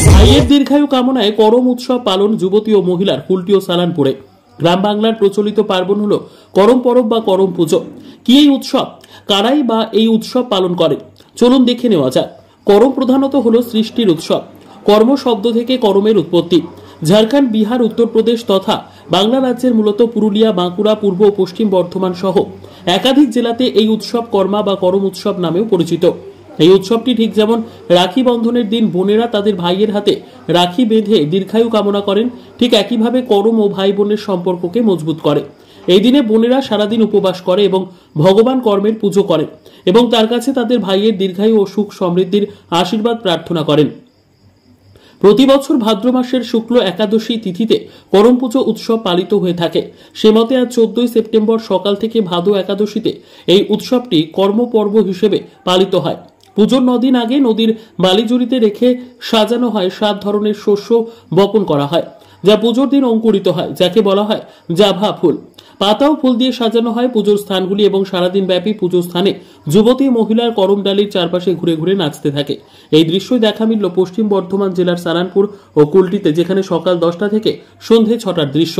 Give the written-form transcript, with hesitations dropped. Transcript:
ভাইয়ের দীর্ঘায়ু কামনায় করম উৎসব পালন যুবতী ও মহিলার কুলটি ও সালানপুরে। গ্রাম বাংলার প্রচলিত পার্বণ হলো করম পরব বা করম পুজো। কি এই উৎসব, কারাই বা এই উৎসব পালন করে, চলুন দেখে নেওয়া যাক। করম প্রধানত হলো সৃষ্টির উৎসব। কর্ম শব্দ থেকে করমের উৎপত্তি। ঝাড়খণ্ড, বিহার, উত্তরপ্রদেশ তথা বাংলা রাজ্যের মূলত পুরুলিয়া, বাঁকুড়া, পূর্ব ও পশ্চিম বর্ধমান সহ একাধিক জেলাতে এই উৎসব কর্মা বা করম উৎসব নামেও পরিচিত। এই উৎসবটি ঠিক যেমন রাখি বন্ধনের দিন বোনেরা তাদের ভাইয়ের হাতে রাখি বেঁধে দীর্ঘায়ু কামনা করেন, ঠিক একইভাবে করম ও ভাই বোনের সম্পর্ককে মজবুত করে। এই দিনে বোনেরা সারাদিন উপবাস করে এবং ভগবান কর্মের পুজো করে এবং তার কাছে তাদের ভাইয়ের দীর্ঘায়ু ও সুখ সমৃদ্ধির আশীর্বাদ প্রার্থনা করেন। প্রতি বছর ভাদ্র মাসের শুক্ল একাদশী তিথিতে করম পুজো উৎসব পালিত হয়ে থাকে। সে মতে আজ 14 সেপ্টেম্বর সকাল থেকে ভাদো একাদশীতে এই উৎসবটি কর্মপর্ব হিসেবে পালিত হয়। পুজোর 9 দিন আগে নদীর বালিজুড়িতে রেখে সাজানো হয় 7 ধরনের শস্য বপন করা হয়, যা পুজোর দিন অঙ্কুরিত হয়, যাকে বলা হয় জাভা ফুল। পাতা ও ফুল দিয়ে সাজানো হয় পুজোর স্থানগুলি এবং সারাদিন ব্যাপী পুজোর স্থানে যুবতী মহিলার করম ডালির চারপাশে ঘুরে ঘুরে নাচতে থাকে। এই দৃশ্যই দেখা মিলল পশ্চিম বর্ধমান জেলার সালানপুর ও কুলটিতে, যেখানে সকাল 10টা থেকে সন্ধে 6টার দৃশ্য।